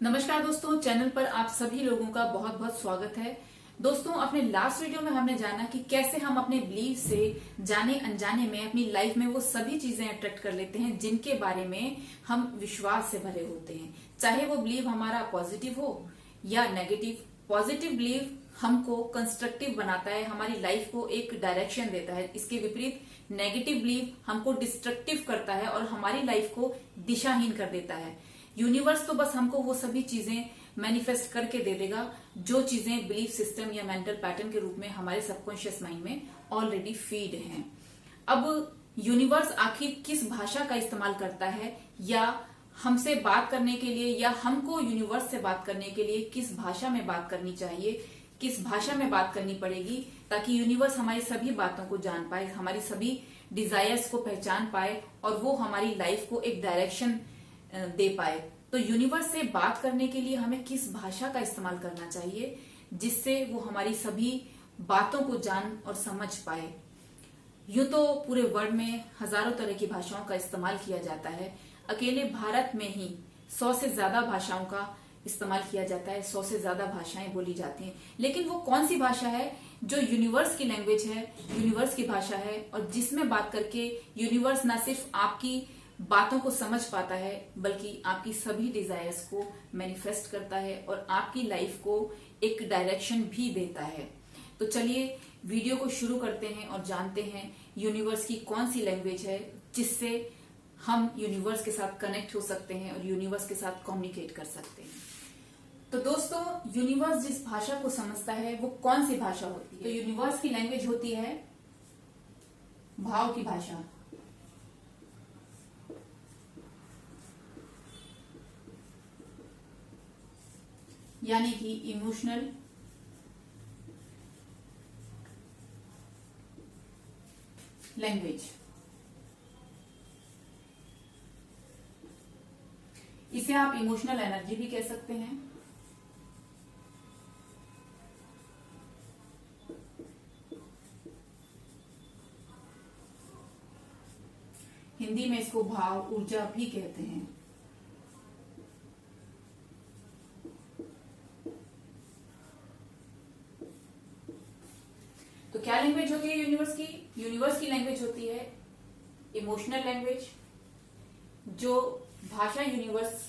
नमस्कार दोस्तों, चैनल पर आप सभी लोगों का बहुत बहुत स्वागत है। दोस्तों, अपने लास्ट वीडियो में हमने जाना कि कैसे हम अपने बिलीव से जाने अनजाने में अपनी लाइफ में वो सभी चीजें अट्रैक्ट कर लेते हैं जिनके बारे में हम विश्वास से भरे होते हैं। चाहे वो बिलीव हमारा पॉजिटिव हो या नेगेटिव। पॉजिटिव बिलीव हमको कंस्ट्रक्टिव बनाता है, हमारी लाइफ को एक डायरेक्शन देता है। इसके विपरीत नेगेटिव बिलीव हमको डिस्ट्रक्टिव करता है और हमारी लाइफ को दिशाहीन कर देता है। यूनिवर्स तो बस हमको वो सभी चीजें मैनिफेस्ट करके दे देगा जो चीजें बिलीफ सिस्टम या मेंटल पैटर्न के रूप में हमारे सबकॉन्शियस माइंड में ऑलरेडी फीड हैं। अब यूनिवर्स आखिर किस भाषा का इस्तेमाल करता है या हमसे बात करने के लिए या हमको यूनिवर्स से बात करने के लिए किस भाषा में बात करनी चाहिए, किस भाषा में बात करनी पड़ेगी ताकि यूनिवर्स हमारी सभी बातों को जान पाए, हमारी सभी डिजायर्स को पहचान पाए और वो हमारी लाइफ को एक डायरेक्शन दे पाए। तो यूनिवर्स से बात करने के लिए हमें किस भाषा का इस्तेमाल करना चाहिए जिससे वो हमारी सभी बातों को जान और समझ पाए। यूं तो पूरे वर्ल्ड में हजारों तरह की भाषाओं का इस्तेमाल किया जाता है। अकेले भारत में ही 100 से ज्यादा भाषाओं का इस्तेमाल किया जाता है, 100 से ज्यादा भाषाएं बोली जाती हैं। लेकिन वो कौन सी भाषा है जो यूनिवर्स की लैंग्वेज है, यूनिवर्स की भाषा है और जिसमें बात करके यूनिवर्स न सिर्फ आपकी बातों को समझ पाता है बल्कि आपकी सभी डिजायर्स को मैनिफेस्ट करता है और आपकी लाइफ को एक डायरेक्शन भी देता है। तो चलिए वीडियो को शुरू करते हैं और जानते हैं यूनिवर्स की कौन सी लैंग्वेज है जिससे हम यूनिवर्स के साथ कनेक्ट हो सकते हैं और यूनिवर्स के साथ कम्युनिकेट कर सकते हैं। तो दोस्तों, यूनिवर्स जिस भाषा को समझता है वो कौन सी भाषा होती है? तो यूनिवर्स की लैंग्वेज होती है भाव की भाषा। यानी कि इमोशनल लैंग्वेज। इसे आप इमोशनल एनर्जी भी कह सकते हैं। हिंदी में इसको भाव ऊर्जा भी कहते हैं। तो क्या लैंग्वेज होती है यूनिवर्स की? यूनिवर्स की लैंग्वेज होती है इमोशनल लैंग्वेज। जो भाषा यूनिवर्स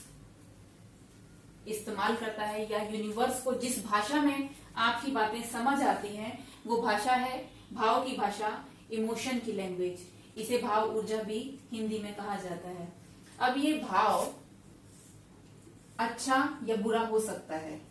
इस्तेमाल करता है या यूनिवर्स को जिस भाषा में आपकी बातें समझ आती हैं वो भाषा है भाव की भाषा, इमोशन की लैंग्वेज। इसे भाव ऊर्जा भी हिंदी में कहा जाता है। अब ये भाव अच्छा या बुरा हो सकता है।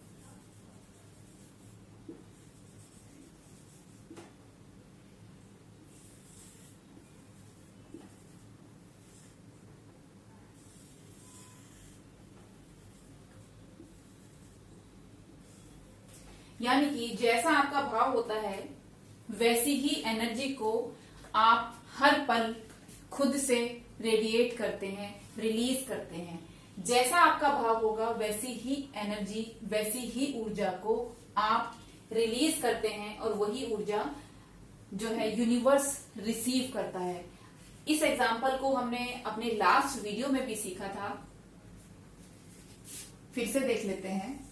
यानी कि जैसा आपका भाव होता है वैसी ही एनर्जी को आप हर पल खुद से रेडिएट करते हैं, रिलीज करते हैं। जैसा आपका भाव होगा वैसी ही एनर्जी, वैसी ही ऊर्जा को आप रिलीज करते हैं और वही ऊर्जा जो है यूनिवर्स रिसीव करता है। इस एग्जाम्पल को हमने अपने लास्ट वीडियो में भी सीखा था, फिर से देख लेते हैं।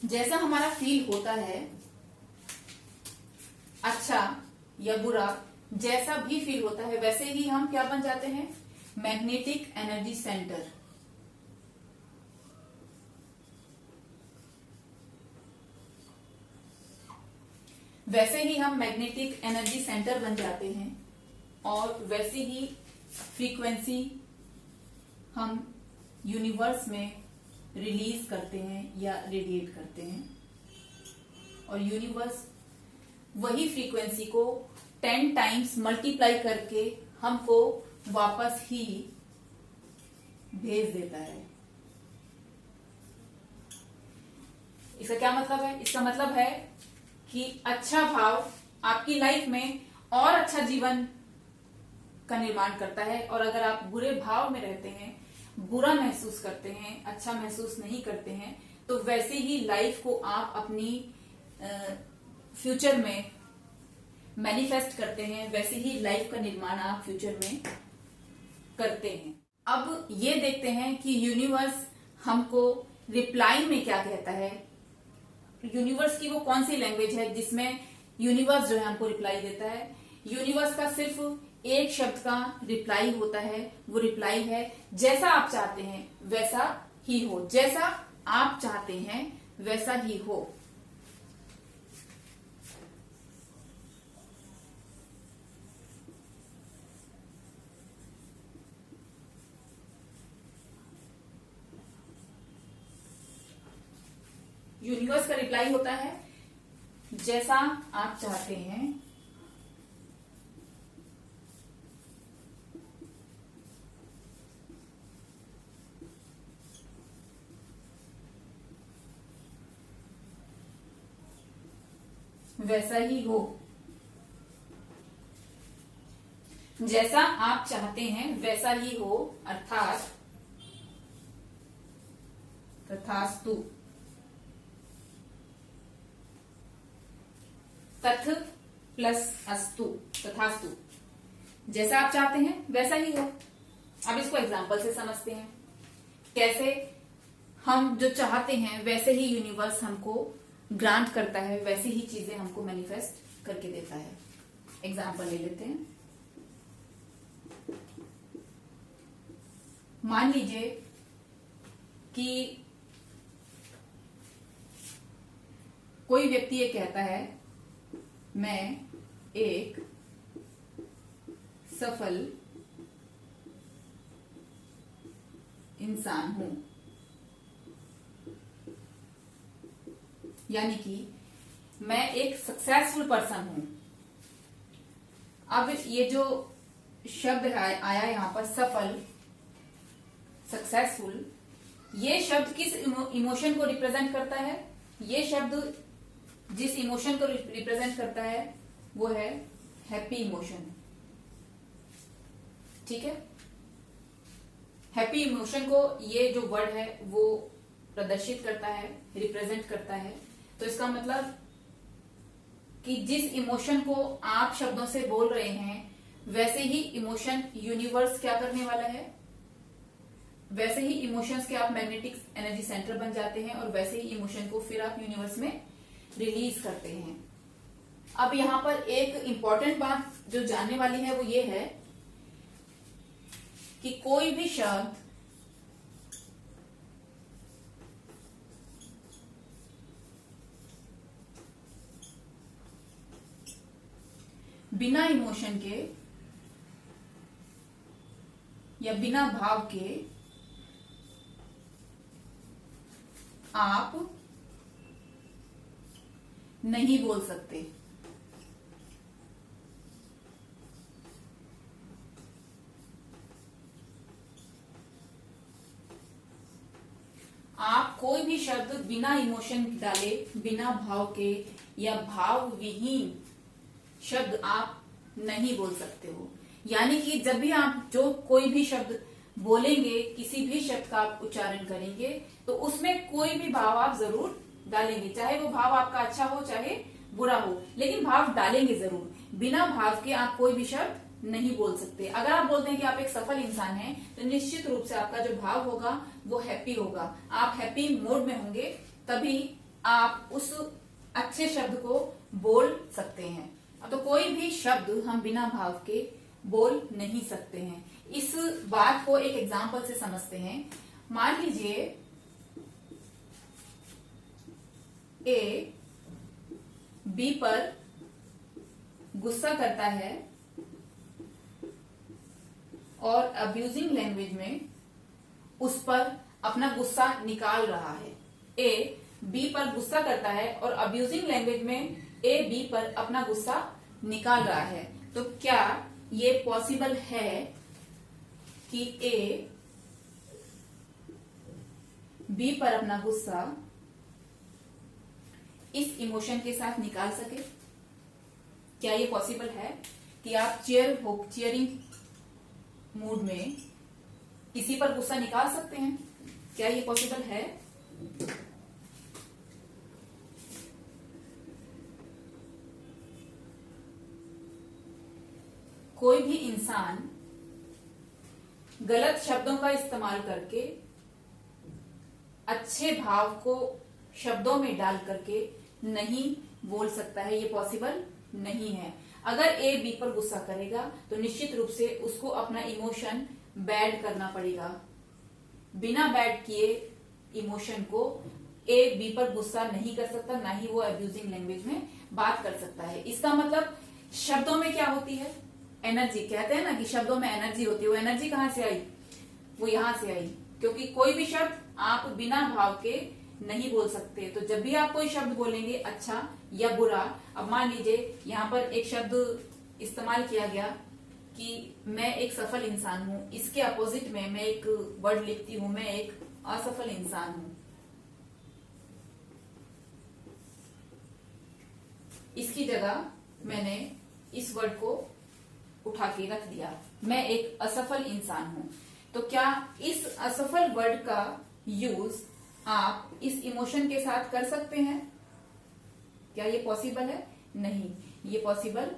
जैसा हमारा फील होता है, अच्छा या बुरा, जैसा भी फील होता है वैसे ही हम क्या बन जाते हैं? Magnetic energy centre. वैसे ही हम मैग्नेटिक एनर्जी सेंटर बन जाते हैं और वैसे ही फ्रीक्वेंसी हम यूनिवर्स में रिलीज करते हैं या रेडिएट करते हैं और यूनिवर्स वही फ्रीक्वेंसी को 10 टाइम्स मल्टीप्लाई करके हमको वापस ही भेज देता है। इसका क्या मतलब है? इसका मतलब है कि अच्छा भाव आपकी लाइफ में और अच्छा जीवन का निर्माण करता है और अगर आप बुरे भाव में रहते हैं बुरा महसूस करते हैं, अच्छा महसूस नहीं करते हैं, तो वैसे ही लाइफ को आप अपनी फ्यूचर में मैनिफेस्ट करते हैं, वैसे ही लाइफ का निर्माण आप फ्यूचर में करते हैं। अब ये देखते हैं कि यूनिवर्स हमको रिप्लाई में क्या कहता है। यूनिवर्स की वो कौन सी लैंग्वेज है जिसमें यूनिवर्स जो है हमको रिप्लाई देता है। यूनिवर्स का सिर्फ एक शब्द का रिप्लाई होता है, वो रिप्लाई है जैसा आप चाहते हैं वैसा ही हो। जैसा आप चाहते हैं वैसा ही हो। यूनिवर्स का रिप्लाई होता है जैसा आप चाहते हैं वैसा ही हो। जैसा आप चाहते हैं वैसा ही हो, अर्थात तथास्तु। तथ प्लस अस्तु, तथास्तु। जैसा आप चाहते हैं वैसा ही हो। अब इसको एग्जाम्पल से समझते हैं कैसे हम जो चाहते हैं वैसे ही यूनिवर्स हमको ग्रांट करता है, वैसे ही चीजें हमको मैनिफेस्ट करके देता है। एग्जाम्पल ले लेते हैं। मान लीजिए कि कोई व्यक्ति ये कहता है मैं एक सफल इंसान हूं, यानी कि मैं एक सक्सेसफुल पर्सन हूं। अब ये जो शब्द आया यहां पर सफल, सक्सेसफुल, ये शब्द किस इमोशन को रिप्रेजेंट करता है? ये शब्द जिस इमोशन को रिप्रेजेंट करता है वो है हैप्पी इमोशन। ठीक है, हैप्पी इमोशन को ये जो वर्ड है वो प्रदर्शित करता है, रिप्रेजेंट करता है। तो इसका मतलब कि जिस इमोशन को आप शब्दों से बोल रहे हैं वैसे ही इमोशन यूनिवर्स क्या करने वाला है, वैसे ही इमोशंस के आप मैग्नेटिक एनर्जी सेंटर बन जाते हैं और वैसे ही इमोशन को फिर आप यूनिवर्स में रिलीज करते हैं। अब यहां पर एक इंपॉर्टेंट बात जो जानने वाली है वो ये है कि कोई भी शब्द बिना इमोशन के या बिना भाव के आप नहीं बोल सकते। आप कोई भी शब्द बिना इमोशन डाले, बिना भाव के या भाव विहीन शब्द आप नहीं बोल सकते हो। यानी कि जब भी आप जो कोई भी शब्द बोलेंगे, किसी भी शब्द का आप उच्चारण करेंगे तो उसमें कोई भी भाव आप जरूर डालेंगे, चाहे वो भाव आपका अच्छा हो चाहे बुरा हो, लेकिन भाव डालेंगे जरूर। बिना भाव के आप कोई भी शब्द नहीं बोल सकते। अगर आप बोलते हैं कि आप एक सफल इंसान हैं तो निश्चित रूप से आपका जो भाव होगा वो हैप्पी होगा, आप हैप्पी मोड में होंगे, तभी आप उस अच्छे शब्द को बोल सकते हैं। तो कोई भी शब्द हम बिना भाव के बोल नहीं सकते हैं। इस बात को एक एग्जाम्पल से समझते हैं। मान लीजिए ए बी पर गुस्सा करता है और अब्यूजिंग लैंग्वेज में उस पर अपना गुस्सा निकाल रहा है। ए बी पर गुस्सा करता है और अब्यूजिंग लैंग्वेज में ए बी पर अपना गुस्सा निकाल रहा है। तो क्या ये पॉसिबल है कि ए बी पर अपना गुस्सा इस इमोशन के साथ निकाल सके? क्या ये पॉसिबल है कि आप चियरिंग मूड में किसी पर गुस्सा निकाल सकते हैं? क्या ये पॉसिबल है? कोई भी इंसान गलत शब्दों का इस्तेमाल करके अच्छे भाव को शब्दों में डाल करके नहीं बोल सकता है, ये पॉसिबल नहीं है। अगर ए बी पर गुस्सा करेगा तो निश्चित रूप से उसको अपना इमोशन बैड करना पड़ेगा। बिना बैड किए इमोशन को ए बी पर गुस्सा नहीं कर सकता, ना ही वो अब्यूजिंग लैंग्वेज में बात कर सकता है। इसका मतलब शब्दों में क्या होती है? एनर्जी। कहते हैं ना कि शब्दों में एनर्जी होती है। वो एनर्जी कहां से आई? वो यहां से आई, क्योंकि कोई भी शब्द आप बिना भाव के नहीं बोल सकते। तो जब भी आप कोई शब्द बोलेंगे, अच्छा या बुरा, अब मान लीजिए यहां पर एक शब्द इस्तेमाल किया गया कि मैं एक सफल इंसान हूं, इसके अपोजिट में मैं एक वर्ड लिखती हूं, मैं एक असफल इंसान हूं। इसकी जगह मैंने इस वर्ड को उठा के रख दिया, मैं एक असफल इंसान हूं। तो क्या इस असफल वर्ड का यूज आप इस इमोशन के साथ कर सकते हैं? क्या ये पॉसिबल है? नहीं, ये पॉसिबल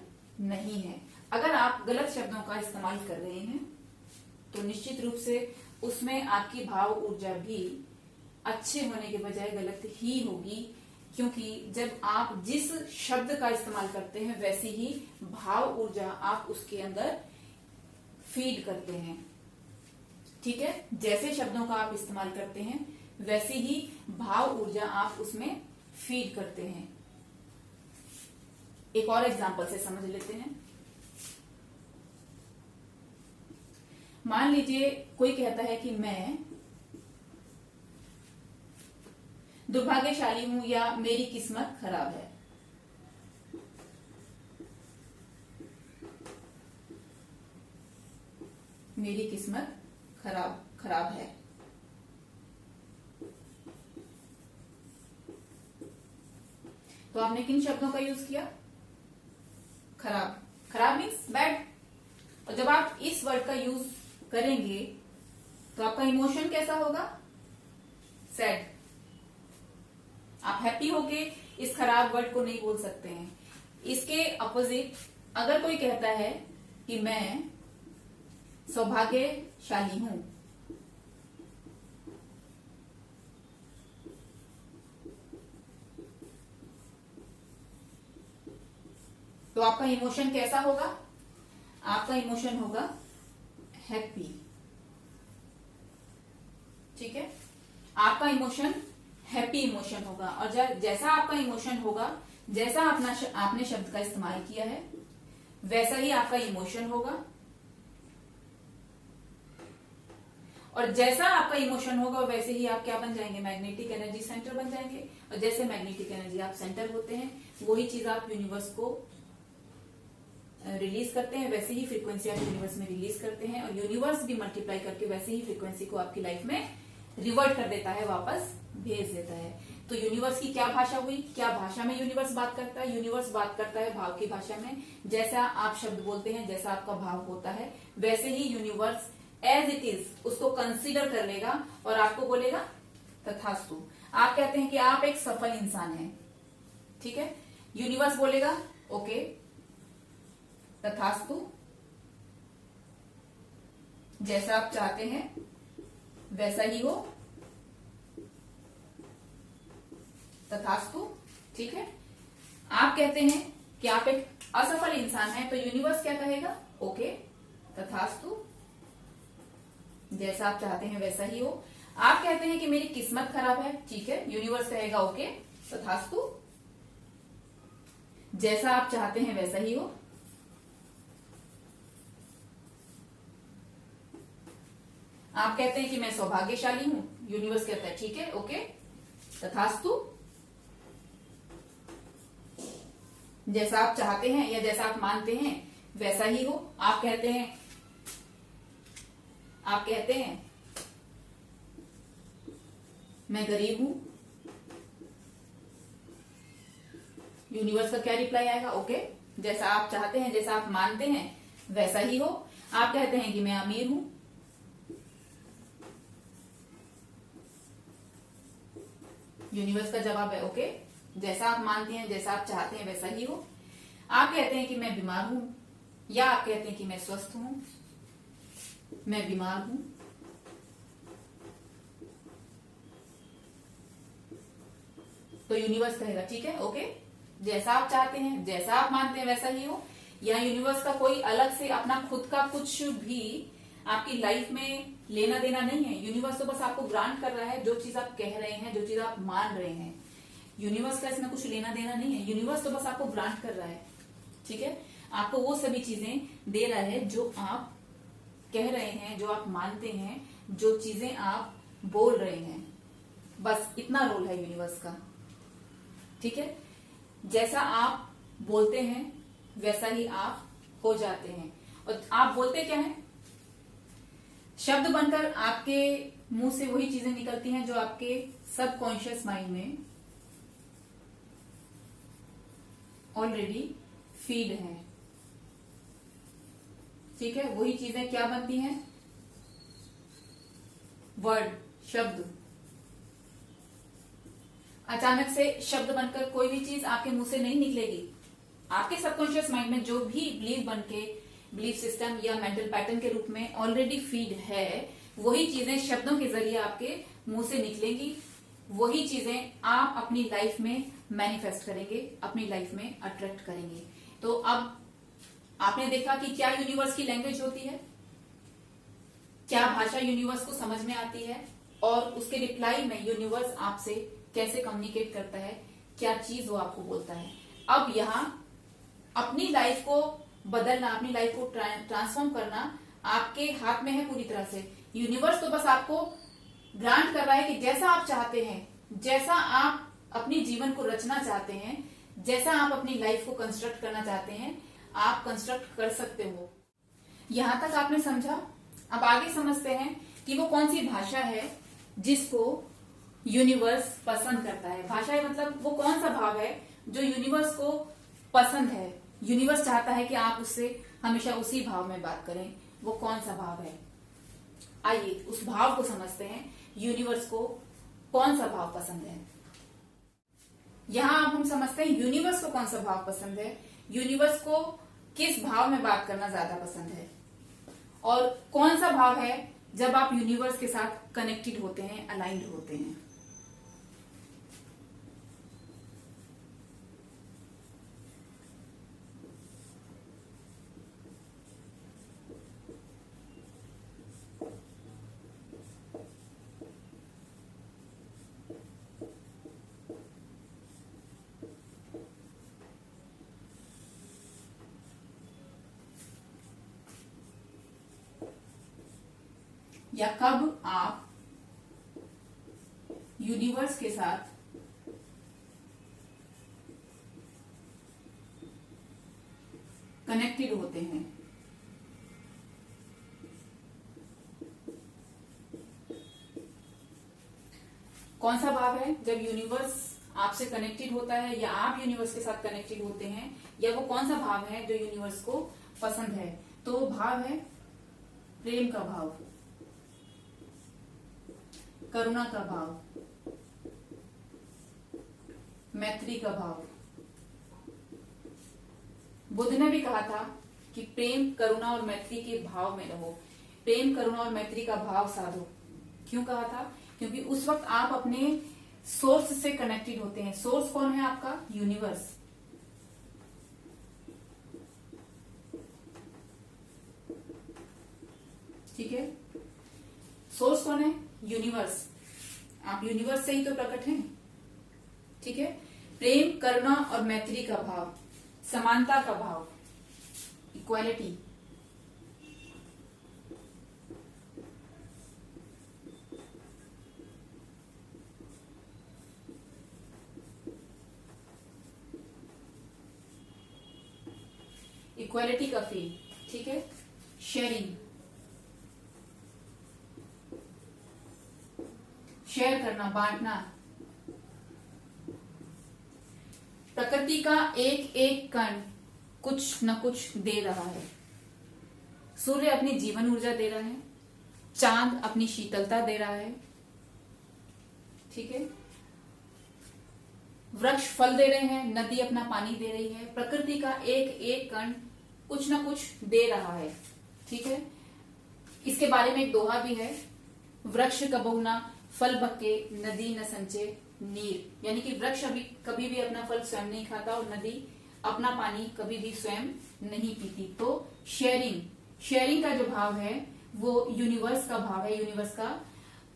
नहीं है। अगर आप गलत शब्दों का इस्तेमाल कर रहे हैं तो निश्चित रूप से उसमें आपकी भाव ऊर्जा भी अच्छे होने के बजाय गलत ही होगी, क्योंकि जब आप जिस शब्द का इस्तेमाल करते हैं वैसी ही भाव ऊर्जा आप उसके अंदर फीड करते हैं। ठीक है, जैसे शब्दों का आप इस्तेमाल करते हैं वैसी ही भाव ऊर्जा आप उसमें फीड करते हैं। एक और एग्जांपल से समझ लेते हैं। मान लीजिए कोई कहता है कि मैं दुर्भाग्यशाली हूं या मेरी किस्मत खराब है। मेरी किस्मत खराब है। तो आपने किन शब्दों का यूज किया? खराब मीन्स बैड। और जब आप इस वर्ड का यूज करेंगे तो आपका इमोशन कैसा होगा? सैड। आप हैप्पी होके इस खराब वर्ड को नहीं बोल सकते हैं। इसके अपोजिट अगर कोई कहता है कि मैं सौभाग्यशाली हूं, तो आपका इमोशन कैसा होगा? आपका इमोशन होगा हैप्पी। ठीक है, आपका इमोशन हैप्पी इमोशन होगा। और जैसा आपका इमोशन होगा, जैसा आपने शब्द का इस्तेमाल किया है वैसा ही आपका इमोशन होगा। और जैसा आपका इमोशन होगा वैसे ही आप क्या बन जाएंगे? मैग्नेटिक एनर्जी सेंटर बन जाएंगे। और जैसे मैग्नेटिक एनर्जी आप सेंटर होते हैं, वही चीज आप यूनिवर्स को रिलीज करते हैं, वैसे ही फ्रीक्वेंसी आप यूनिवर्स में रिलीज करते हैं। और यूनिवर्स भी मल्टीप्लाई करके वैसे ही फ्रीक्वेंसी को आपकी लाइफ में रिवर्ट कर देता है, वापस भेज देता है। तो यूनिवर्स की क्या भाषा हुई? क्या भाषा में यूनिवर्स बात करता है? यूनिवर्स बात करता है भाव की भाषा में। जैसा आप शब्द बोलते हैं, जैसा आपका भाव होता है, वैसे ही यूनिवर्स एज इट इज उसको कंसीडर कर लेगा और आपको बोलेगा तथास्तु। आप कहते हैं कि आप एक सफल इंसान हैं, ठीक है, यूनिवर्स बोलेगा ओके तथास्तु, जैसा आप चाहते हैं वैसा ही हो, तथास्तु। ठीक है, आप कहते हैं कि आप एक असफल इंसान हैं, तो यूनिवर्स क्या कहेगा? ओके तथास्तु, जैसा आप चाहते हैं वैसा ही हो। आप कहते हैं कि मेरी किस्मत खराब है, ठीक है, यूनिवर्स कहेगा ओके तथास्तु, जैसा आप चाहते हैं वैसा ही हो। आप कहते हैं कि मैं सौभाग्यशाली हूं, यूनिवर्स कहता है ठीक है ओके तथास्तु, जैसा आप चाहते हैं या जैसा आप मानते हैं वैसा ही हो। आप कहते हैं मैं गरीब हूं, यूनिवर्स का क्या रिप्लाई आएगा? ओके, जैसा आप चाहते हैं, जैसा आप मानते हैं वैसा ही हो। आप कहते हैं कि मैं अमीर हूं, यूनिवर्स का जवाब है ओके। जैसा आप मानते हैं, जैसा आप चाहते हैं वैसा ही हो। आप कहते हैं कि मैं बीमार हूं, या आप कहते हैं कि मैं स्वस्थ हूं। मैं बीमार हूं, तो यूनिवर्स कहेगा ठीक है ओके, जैसा आप चाहते हैं, जैसा आप मानते हैं वैसा ही हो। या यूनिवर्स का कोई अलग से अपना खुद का कुछ भी आपकी लाइफ में लेना देना नहीं है। यूनिवर्स तो बस आपको ग्रांट कर रहा है जो चीज आप कह रहे हैं, जो चीज आप मान रहे हैं। यूनिवर्स का इसमें कुछ लेना देना नहीं है। यूनिवर्स तो बस आपको ग्रांट कर रहा है, ठीक है। आपको वो सभी चीजें दे रहा है जो आप कह रहे हैं, जो आप मानते हैं, जो चीजें आप बोल रहे हैं। बस इतना रोल है यूनिवर्स का, ठीक है। जैसा आप बोलते हैं वैसा ही आप हो जाते हैं। और आप बोलते क्या है, शब्द बनकर आपके मुंह से वही चीजें निकलती हैं जो आपके सबकॉन्शियस माइंड में ऑलरेडी फीड है, ठीक है। वही चीजें क्या बनती हैं, वर्ड, शब्द। अचानक से शब्द बनकर कोई भी चीज आपके मुंह से नहीं निकलेगी। आपके सबकॉन्शियस माइंड में जो भी बिलीफ सिस्टम या मेंटल पैटर्न के रूप में ऑलरेडी फीड है, वही चीजें शब्दों के जरिए आपके मुंह से निकलेंगी। वही चीजें आप अपनी लाइफ में मैनिफेस्ट करेंगे, अपनी लाइफ में अट्रैक्ट करेंगे। तो अब आपने देखा कि क्या यूनिवर्स की लैंग्वेज होती है, क्या भाषा यूनिवर्स को समझ में आती है, और उसके रिप्लाई में यूनिवर्स आपसे कैसे कम्युनिकेट करता है, क्या चीज वो आपको बोलता है। अब यहाँ अपनी लाइफ को बदलना, अपनी लाइफ को ट्रांसफॉर्म करना आपके हाथ में है पूरी तरह से। यूनिवर्स तो बस आपको ग्रांट कर रहा है कि जैसा आप चाहते हैं, जैसा आप अपनी जीवन को रचना चाहते हैं, जैसा आप अपनी लाइफ को कंस्ट्रक्ट करना चाहते हैं, आप कंस्ट्रक्ट कर सकते हो। यहां तक आपने समझा। अब आगे समझते हैं कि वो कौन सी भाषा है जिसको यूनिवर्स पसंद करता है। भाषा है मतलब वो कौन सा भाव है जो यूनिवर्स को पसंद है। यूनिवर्स चाहता है कि आप उससे हमेशा उसी भाव में बात करें। वो कौन सा भाव है, आइए उस भाव को समझते हैं। यूनिवर्स को कौन सा भाव पसंद है। यहां अब हम समझते हैं यूनिवर्स को कौन सा भाव पसंद है, यूनिवर्स को किस भाव में बात करना ज्यादा पसंद है, और कौन सा भाव है जब आप यूनिवर्स के साथ कनेक्टेड होते हैं, अलाइंड होते हैं। या कब आप यूनिवर्स के साथ कनेक्टेड होते हैं। कौन सा भाव है जब यूनिवर्स आपसे कनेक्टेड होता है या आप यूनिवर्स के साथ कनेक्टेड होते हैं, या वो कौन सा भाव है जो यूनिवर्स को पसंद है। तो वो भाव है प्रेम का भाव, करुणा का भाव, मैत्री का भाव। बुद्ध ने भी कहा था कि प्रेम, करुणा और मैत्री के भाव में रहो। प्रेम, करुणा और मैत्री का भाव साधो। क्यों कहा था, क्योंकि उस वक्त आप अपने सोर्स से कनेक्टेड होते हैं। सोर्स कौन है आपका, यूनिवर्स। ठीक है, सोर्स कौन है, यूनिवर्स। आप यूनिवर्स से ही तो प्रकट हैं, ठीक है। प्रेम, करुणा और मैत्री का भाव, समानता का भाव, इक्वालिटी। इक्वालिटी का फील, ठीक है। शेयरिंग, शेयर करना, बांटना। प्रकृति का एक एक कण कुछ न कुछ दे रहा है। सूर्य अपनी जीवन ऊर्जा दे रहा है, चांद अपनी शीतलता दे रहा है, ठीक है। वृक्ष फल दे रहे हैं, नदी अपना पानी दे रही है, प्रकृति का एक एक कण कुछ ना कुछ दे रहा है। ठीक है, इसके बारे में एक दोहा भी है, वृक्ष कबहु ना फल बक्के नदी न संचे नीर, यानी कि वृक्ष अभी कभी भी अपना फल स्वयं नहीं खाता और नदी अपना पानी कभी भी स्वयं नहीं पीती। तो शेयरिंग का जो भाव है वो यूनिवर्स का भाव है, यूनिवर्स का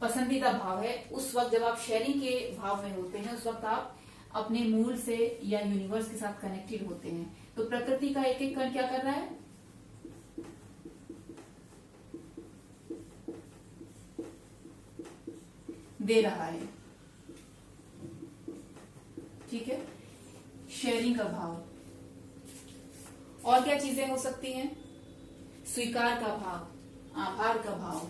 पसंदीदा भाव है। उस वक्त जब आप शेयरिंग के भाव में होते हैं, उस वक्त आप अपने मूल से या यूनिवर्स के साथ कनेक्टेड होते हैं। तो प्रकृति का एक एक कण क्या कर रहा है, दे रहा है। ठीक है, शेयरिंग का भाव। और क्या चीजें हो सकती हैं, स्वीकार का भाव, आभार का भाव,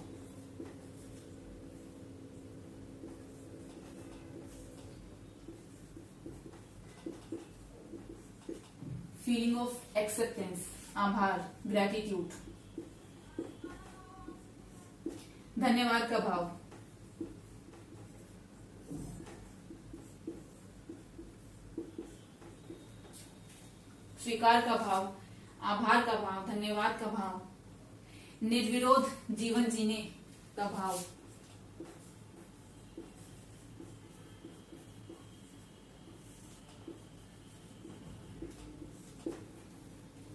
फीलिंग ऑफ एक्सेप्टेंस, आभार, ग्रेटिट्यूड, धन्यवाद का भाव, स्वीकार का भाव, आभार का भाव, धन्यवाद का भाव, निर्विरोध जीवन जीने का भाव,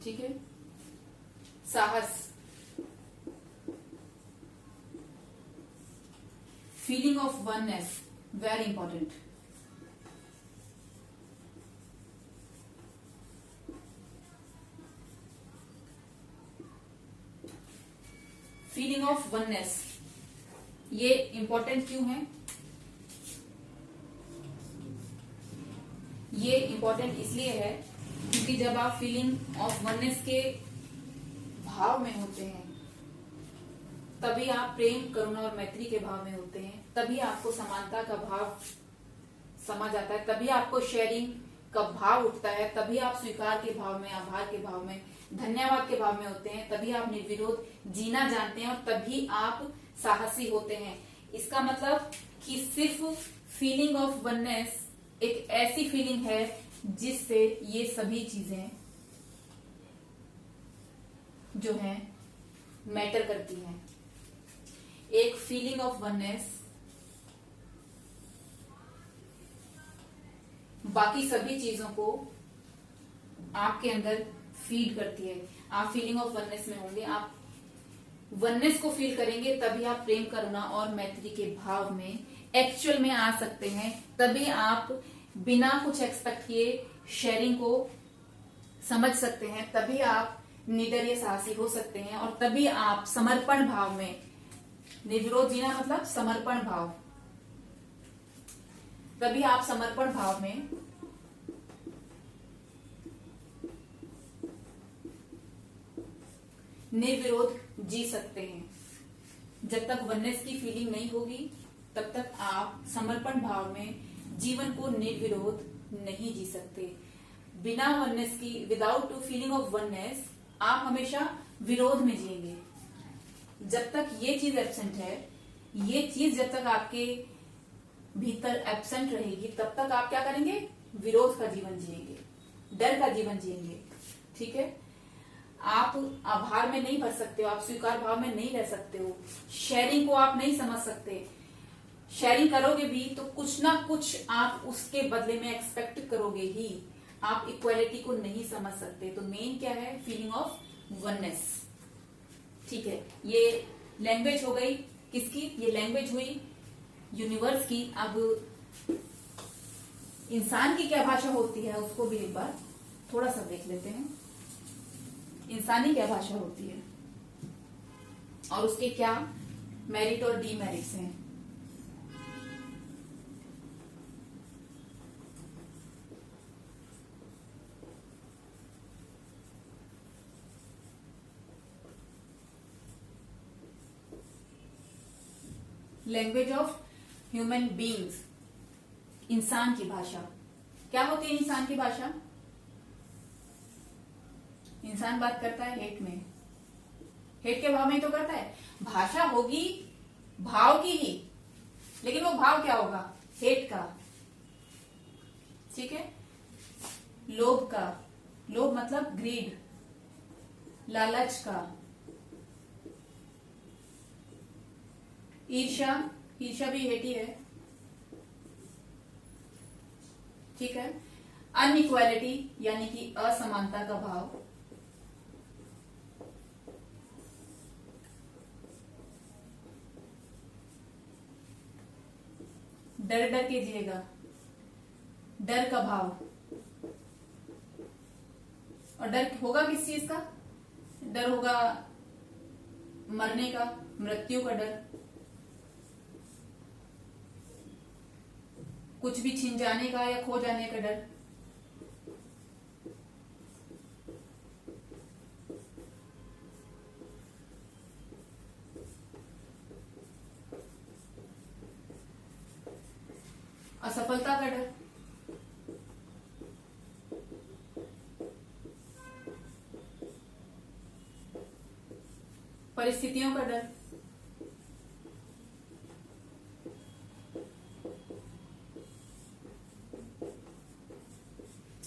ठीक है, साहस, feeling of oneness, very important, feeling of oneness. ये इंपॉर्टेंट क्यों है, ये इंपॉर्टेंट इसलिए है क्योंकि जब आप फीलिंग ऑफ वननेस के भाव में होते हैं, तभी आप प्रेम, करुणा और मैत्री के भाव में होते हैं, तभी आपको समानता का भाव समझ आता है, तभी आपको शेयरिंग का भाव उठता है, तभी आप स्वीकार के भाव में, आभार के भाव में, धन्यवाद के भाव में होते हैं, तभी आप निर्विरोध जीना जानते हैं और तभी आप साहसी होते हैं। इसका मतलब कि सिर्फ फीलिंग ऑफ वननेस एक ऐसी फीलिंग है जिससे ये सभी चीजें जो हैं मैटर करती हैं। एक फीलिंग ऑफ वननेस बाकी सभी चीजों को आपके अंदर फीड करती है। आप फीलिंग ऑफ वननेस में होंगे, आप वननेस को फील करेंगे, तभी आप प्रेम, करुणा और मैत्री के भाव में एक्चुअल में आ सकते हैं, तभी आप बिना कुछ एक्सपेक्ट किए शेयरिंग को समझ सकते हैं, तभी आप निडर या साहसी हो सकते हैं और तभी आप समर्पण भाव में, निर्विरोध जीना मतलब समर्पण भाव, तभी आप समर्पण भाव में निर्विरोध जी सकते हैं। जब तक वननेस की फीलिंग नहीं होगी तब तक आप समर्पण भाव में जीवन को निर्विरोध नहीं जी सकते। बिना वननेस की, विदाउट फीलिंग ऑफ वननेस, आप हमेशा विरोध में जिएंगे। जब तक ये चीज एब्सेंट है, ये चीज जब तक आपके भीतर एब्सेंट रहेगी, तब तक आप क्या करेंगे, विरोध का जीवन जिएंगे, डर का जीवन जिएंगे। ठीक है, आप आभार में नहीं भर सकते हो, आप स्वीकार भाव में नहीं रह सकते हो, शेयरिंग को आप नहीं समझ सकते। शेयरिंग करोगे भी तो कुछ ना कुछ आप उसके बदले में एक्सपेक्ट करोगे ही, आप इक्वालिटी को नहीं समझ सकते। तो मेन क्या है, फीलिंग ऑफ वननेस। ठीक है, ये लैंग्वेज हो गई किसकी, ये लैंग्वेज हुई यूनिवर्स की। अब इंसान की क्या भाषा होती है उसको भी एक बार थोड़ा सा देख लेते हैं। इंसानी क्या भाषा होती है और उसके क्या मेरिट और डीमेरिट्स हैं। लैंग्वेज ऑफ ह्यूमन बीइंग्स, इंसान की भाषा। क्या होती है इंसान की भाषा? इंसान बात करता है हेट में, हेट के भाव में तो करता है। भाषा होगी भाव की ही, लेकिन वो भाव क्या होगा, हेट का। ठीक है। लोभ का, लोभ मतलब ग्रीड, लालच का। ईर्ष्या, ईर्ष्या भी हेटी है, ठीक है। अनइक्वालिटी यानी कि असमानता का भाव। डर डर के जिएगा, डर का भाव। और डर होगा किस चीज का? डर होगा मरने का, मृत्यु का डर, कुछ भी छिन जाने का या खो जाने का डर। असफलता का डर, परिस्थितियों का डर,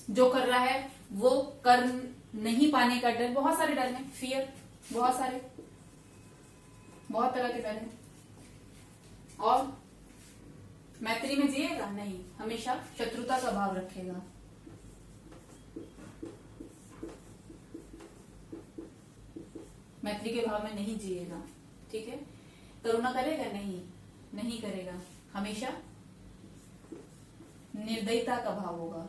जो कर रहा है वो कर नहीं पाने का डर। बहुत सारे डर हैं, फियर, बहुत सारे, बहुत तरह के डर हैं। और मैत्री में जिएगा नहीं, हमेशा शत्रुता का भाव रखेगा। मैत्री के भाव में नहीं जिएगा, ठीक है। करुणा करेगा नहीं, नहीं करेगा, हमेशा निर्दयता का भाव होगा।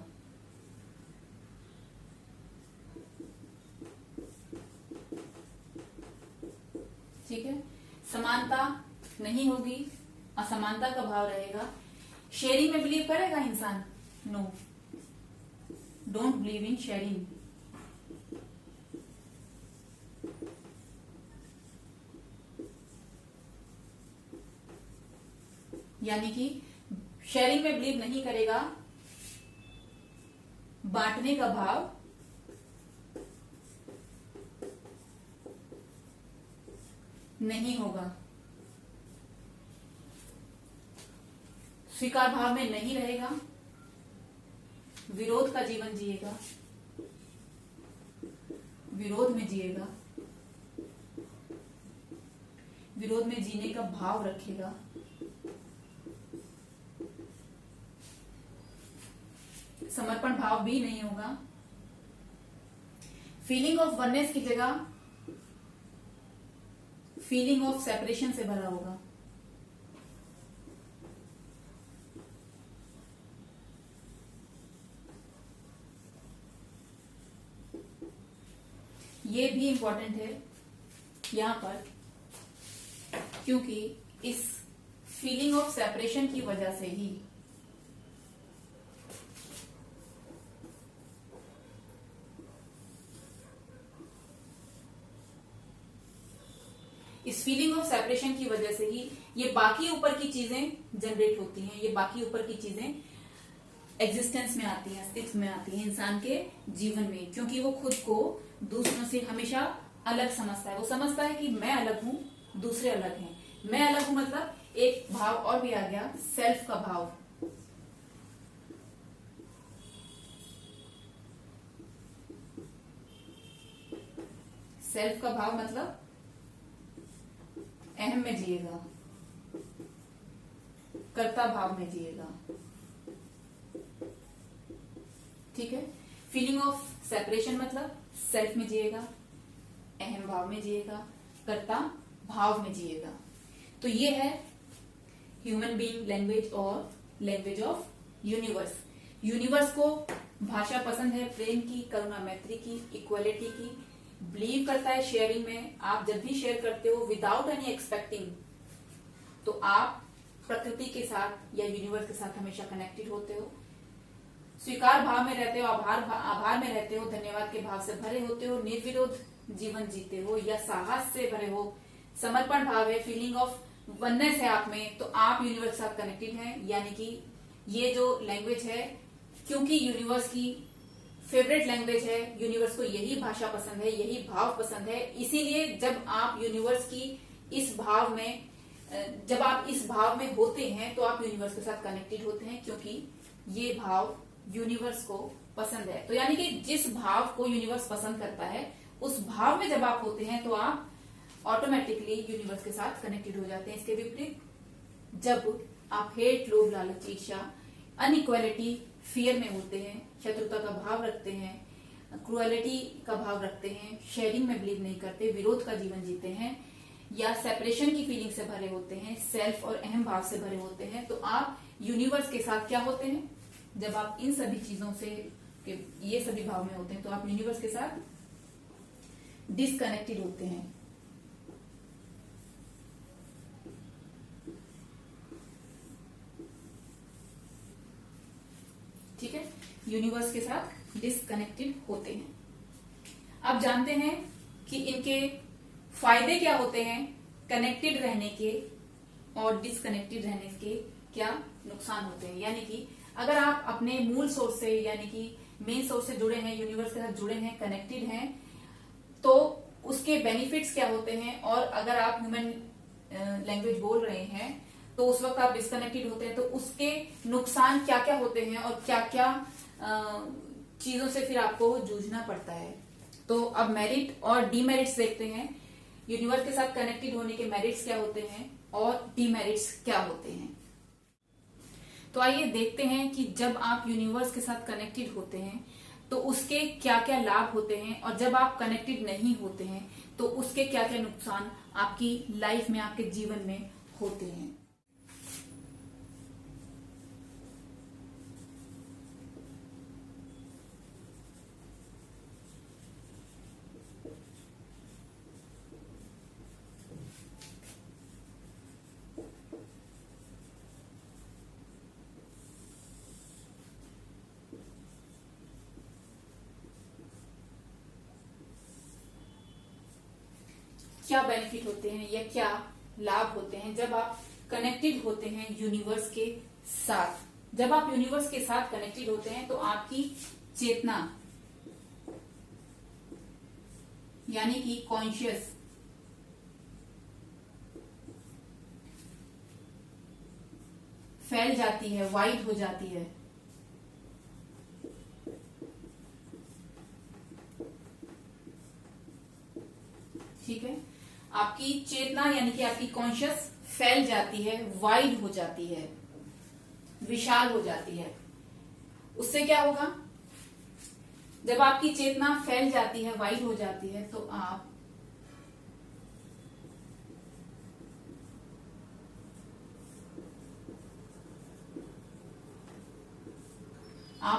ठीक है। समानता नहीं होगी, असमानता का भाव रहेगा। शेयरिंग में बिलीव करेगा इंसान? No, don't believe in sharing. यानी कि शेयरिंग में बिलीव नहीं करेगा, बांटने का भाव नहीं होगा। स्वीकार भाव में नहीं रहेगा, विरोध का जीवन जिएगा, विरोध में जिएगा, विरोध में जीने का भाव रखेगा। समर्पण भाव भी नहीं होगा। फीलिंग ऑफ वननेस की जगह फीलिंग ऑफ सेपरेशन से भरा होगा। ये भी इंपॉर्टेंट है यहां पर, क्योंकि इस फीलिंग ऑफ सेपरेशन की वजह से ही ये बाकी ऊपर की चीजें जनरेट होती हैं, ये बाकी ऊपर की चीजें एग्जिस्टेंस में आती हैं, अस्तित्व में आती हैं इंसान के जीवन में, क्योंकि वो खुद को दूसरों से हमेशा अलग समझता है। वो समझता है कि मैं अलग हूं, दूसरे अलग हैं। मैं अलग हूं मतलब एक भाव और भी आ गया, सेल्फ का भाव। सेल्फ का भाव मतलब अहम में जिएगा, कर्ता भाव में जिएगा। ठीक है। फीलिंग ऑफ सेपरेशन मतलब सेल्फ में जिएगा, अहम भाव में जिएगा, कर्ता भाव में जिएगा। तो ये है ह्यूमन बीइंग लैंग्वेज और लैंग्वेज ऑफ यूनिवर्स। यूनिवर्स को भाषा पसंद है प्रेम की, करुणा मैत्री की, इक्वालिटी की, बिलीव करता है शेयरिंग में। आप जब भी शेयर करते हो विदाउट एनी एक्सपेक्टिंग, तो आप प्रकृति के साथ या यूनिवर्स के साथ हमेशा कनेक्टेड होते हो। स्वीकार भाव में रहते हो, आभार में रहते हो, धन्यवाद के भाव से भरे होते हो, निर्विरोध जीवन जीते हो या साहस से भरे हो। समर्पण भाव है, फीलिंग ऑफ वननेस है आप में, तो आप यूनिवर्स के साथ कनेक्टेड हैं। यानी कि ये जो लैंग्वेज है, क्योंकि यूनिवर्स की फेवरेट लैंग्वेज है, यूनिवर्स को यही भाषा पसंद है, यही भाव पसंद है, इसीलिए जब आप यूनिवर्स की इस भाव में, जब आप इस भाव में होते हैं तो आप यूनिवर्स के साथ कनेक्टेड होते हैं, क्योंकि ये भाव यूनिवर्स को पसंद है। तो यानी कि जिस भाव को यूनिवर्स पसंद करता है उस भाव में जब आप होते हैं तो आप ऑटोमेटिकली यूनिवर्स के साथ कनेक्टेड हो जाते हैं। इसके विपरीत जब आप हेट, लोभ, लालच, ईर्ष्या, अनइक्वालिटी, फियर में होते हैं, शत्रुता का भाव रखते हैं, क्रुएलिटी का भाव रखते हैं, शेयरिंग में बिलीव नहीं करते, विरोध का जीवन जीते हैं, या सेपरेशन की फीलिंग से भरे होते हैं, सेल्फ और अहम भाव से भरे होते हैं, तो आप यूनिवर्स के साथ क्या होते हैं? जब आप इन सभी चीजों से ये सभी भाव में होते हैं तो आप यूनिवर्स के साथ डिसकनेक्टेड होते हैं। ठीक है, यूनिवर्स के साथ डिसकनेक्टेड होते हैं। अब जानते हैं कि इनके फायदे क्या होते हैं, कनेक्टेड रहने के और डिसकनेक्टेड रहने के क्या नुकसान होते हैं। यानी कि अगर आप अपने मूल सोर्स से यानी कि मेन सोर्स से जुड़े हैं, यूनिवर्स के साथ जुड़े हैं, कनेक्टेड हैं, तो उसके बेनिफिट्स क्या होते हैं। और अगर आप ह्यूमन लैंग्वेज बोल रहे हैं तो उस वक्त आप डिस्कनेक्टेड होते हैं, तो उसके नुकसान क्या क्या होते हैं और क्या क्या चीजों से फिर आपको जूझना पड़ता है। तो अब मेरिट और डीमेरिट्स देखते हैं। यूनिवर्स के साथ कनेक्टेड होने के मेरिट्स क्या होते हैं और डीमेरिट्स क्या होते हैं। तो आइए देखते हैं कि जब आप यूनिवर्स के साथ कनेक्टेड होते हैं तो उसके क्या क्या लाभ होते हैं, और जब आप कनेक्टेड नहीं होते हैं तो उसके क्या क्या नुकसान आपकी लाइफ में, आपके जीवन में होते हैं। क्या बेनिफिट होते हैं या क्या लाभ होते हैं जब आप कनेक्टेड होते हैं यूनिवर्स के साथ। जब आप यूनिवर्स के साथ कनेक्टेड होते हैं तो आपकी चेतना यानी कि कॉन्शियस फैल जाती है, वाइड हो जाती है। ठीक है, आपकी चेतना यानी कि आपकी कॉन्शियस फैल जाती है, वाइड हो जाती है, विशाल हो जाती है। उससे क्या होगा? जब आपकी चेतना फैल जाती है, वाइड हो जाती है, तो आप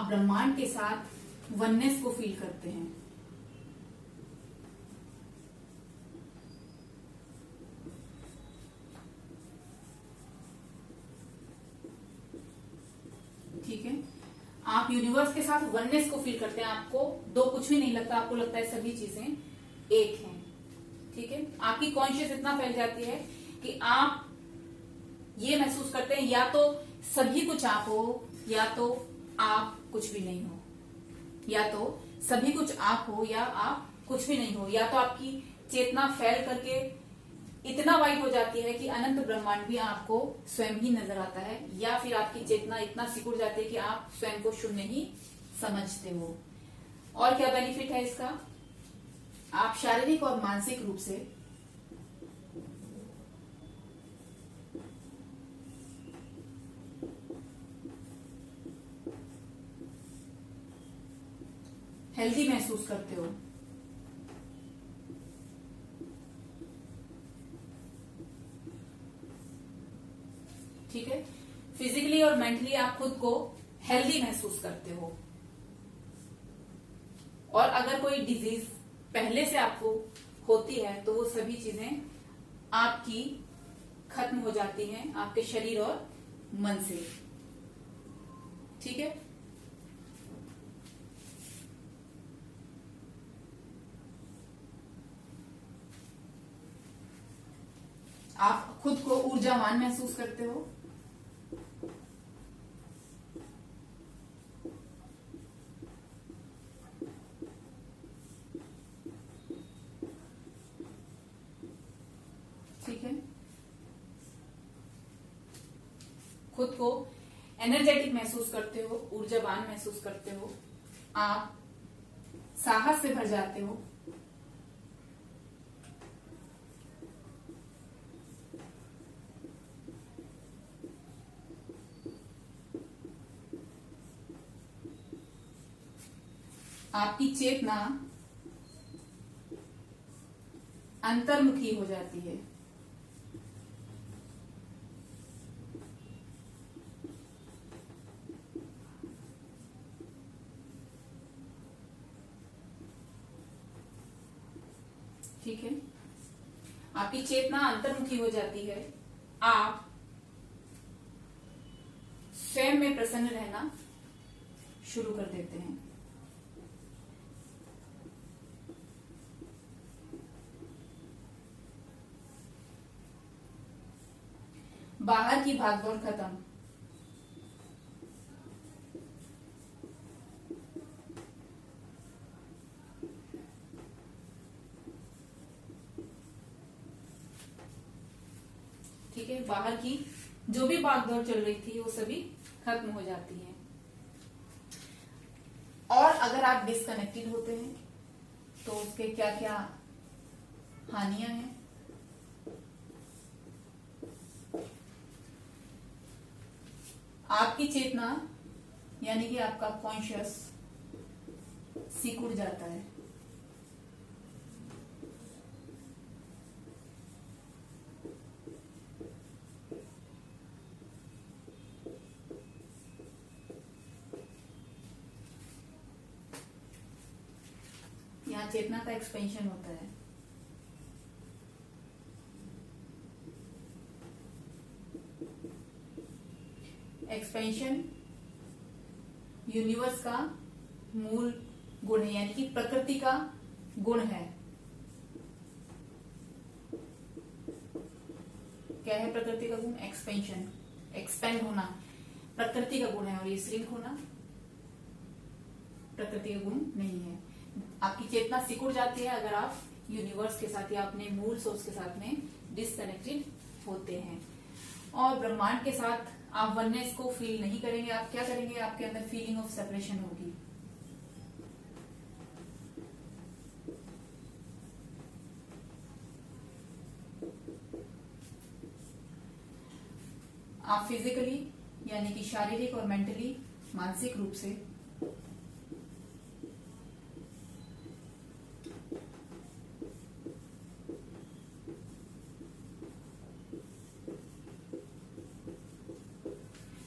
ब्रह्मांड के साथ वननेस को फील करते हैं। ठीक है, आप यूनिवर्स के साथ वननेस को फील करते हैं। आपको दो कुछ भी नहीं लगता, आपको लगता है सभी चीजें एक हैं। ठीक है, आपकी कॉन्शियस इतना फैल जाती है कि आप ये महसूस करते हैं या तो सभी कुछ आप हो या तो आप कुछ भी नहीं हो, या तो सभी कुछ आप हो या आप कुछ भी नहीं हो, या तो आपकी चेतना फैल करके इतना वाइड हो जाती है कि अनंत ब्रह्मांड भी आपको स्वयं ही नजर आता है, या फिर आपकी चेतना इतना सिकुड़ जाती है कि आप स्वयं को शून्य ही समझते हो। और क्या बेनिफिट है इसका? आप शारीरिक और मानसिक रूप से हेल्दी महसूस करते हो। ठीक है, फिजिकली और मेंटली आप खुद को हेल्दी महसूस करते हो। और अगर कोई डिजीज पहले से आपको होती है तो वो सभी चीजें आपकी खत्म हो जाती हैं आपके शरीर और मन से। ठीक है, आप खुद को ऊर्जावान महसूस करते हो। ठीक है, खुद को एनर्जेटिक महसूस करते हो, ऊर्जावान महसूस करते हो, आप साहस से भर जाते हो, आपकी चेतना अंतर्मुखी हो जाती है, ठीक है। आपकी चेतना अंतर्मुखी हो जाती है, आप स्वयं में प्रसन्न रहना शुरू कर देते हैं। बाहर की भागदौड़ खत्म, ठीक है। बाहर की जो भी भागदौड़ चल रही थी वो सभी खत्म हो जाती है। और अगर आप डिस्कनेक्टेड होते हैं तो उसके क्या क्या हानियां हैं। आपकी चेतना यानी कि आपका कॉन्शियस सिकुड़ जाता है, यहाँ चेतना का एक्सपेंशन होता है। एक्सपेंशन यूनिवर्स का मूल गुण है, यानी कि प्रकृति का गुण है। क्या है प्रकृति का गुण? एक्सपेंशन, एक्सपेंड होना प्रकृति का गुण है, और ये श्रिंक होना प्रकृति का गुण नहीं है। आपकी चेतना सिकुड़ जाती है अगर आप यूनिवर्स के साथ या अपने मूल सोर्स के साथ में डिसकनेक्टेड होते हैं। और ब्रह्मांड के साथ आप वननेस को फील नहीं करेंगे। आप क्या करेंगे? आपके अंदर फीलिंग ऑफ सेपरेशन होगी। आप फिजिकली यानी कि शारीरिक और मेंटली, मानसिक रूप से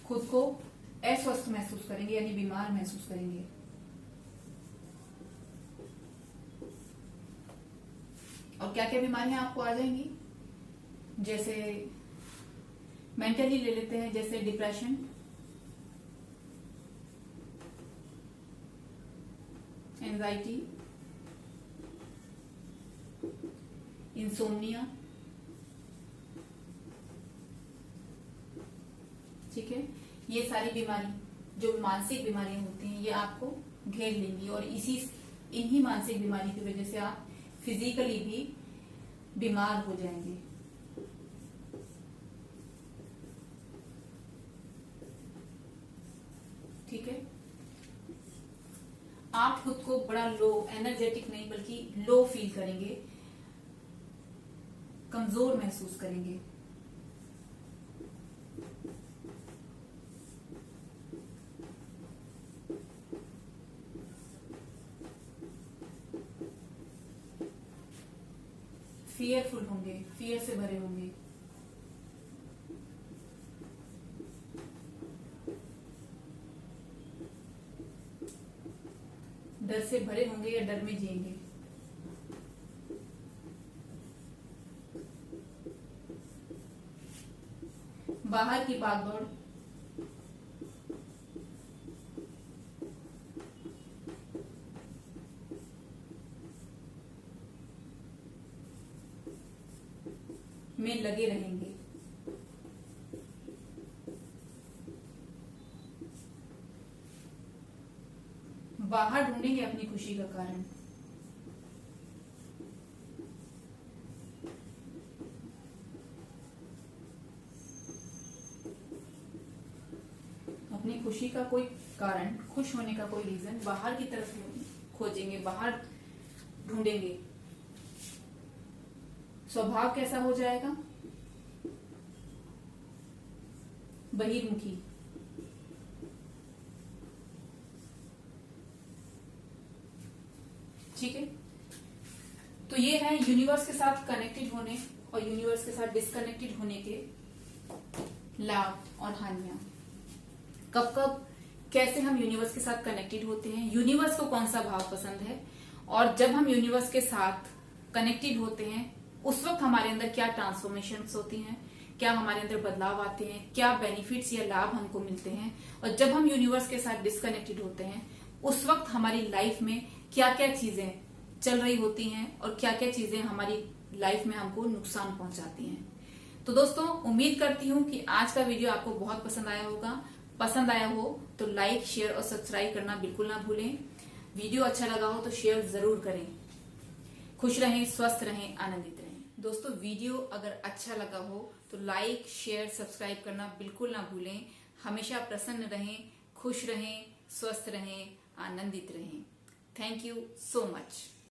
खुद को अस्वस्थ महसूस करेंगे, यानी बीमार महसूस करेंगे। और क्या क्या बीमारियां आपको आ जाएंगी? जैसे मेंटली ले लेते हैं, जैसे डिप्रेशन, एंजाइटी, इंसोम्निया, ठीक है। ये सारी बीमारी जो मानसिक बीमारियां होती हैं ये आपको घेर लेंगी, और इन्हीं मानसिक बीमारी की वजह से आप फिजिकली भी बीमार हो जाएंगे। ठीक है। आप खुद को बड़ा लो, एनर्जेटिक नहीं बल्कि लो फील करेंगे, कमजोर महसूस करेंगे। फियरफुल होंगे, फियर से भरे होंगे। डर से भरे होंगे या डर में जिएंगे। बाहर की भागदौड़ में लगे रहेंगे। बाहर ढूंढेंगे अपनी खुशी का कारण। खुशी का कोई कारण, खुश होने का कोई रीजन बाहर की तरफ खोजेंगे, बाहर ढूंढेंगे, स्वभाव कैसा हो जाएगा? बहिर्मुखी। ठीक है, तो ये है यूनिवर्स के साथ कनेक्टेड होने और यूनिवर्स के साथ डिस्कनेक्टेड होने के लाभ और हानियां। कब कब कैसे हम यूनिवर्स के साथ कनेक्टेड होते हैं, यूनिवर्स को कौन सा भाव पसंद है, और जब हम यूनिवर्स के साथ कनेक्टेड होते हैं उस वक्त हमारे अंदर क्या ट्रांसफॉर्मेशन होती हैं, क्या हमारे अंदर बदलाव आते हैं, क्या बेनिफिट्स या लाभ हमको मिलते हैं, और जब हम यूनिवर्स के साथ डिस्कनेक्टेड होते हैं उस वक्त हमारी लाइफ में क्या क्या चीजें चल रही होती हैं और क्या क्या चीजें हमारी लाइफ में हमको नुकसान पहुंचाती हैं। तो दोस्तों, उम्मीद करती हूँ कि आज का वीडियो आपको बहुत पसंद आया होगा। पसंद आया हो तो लाइक, शेयर और सब्सक्राइब करना बिल्कुल ना भूलें। वीडियो अच्छा लगा हो तो शेयर जरूर करें। खुश रहें, स्वस्थ रहें, आनंदित रहें। दोस्तों, वीडियो अगर अच्छा लगा हो तो लाइक, शेयर, सब्सक्राइब करना बिल्कुल ना भूलें। हमेशा प्रसन्न रहें, खुश रहें, स्वस्थ रहें, आनंदित रहें। Thank you so much.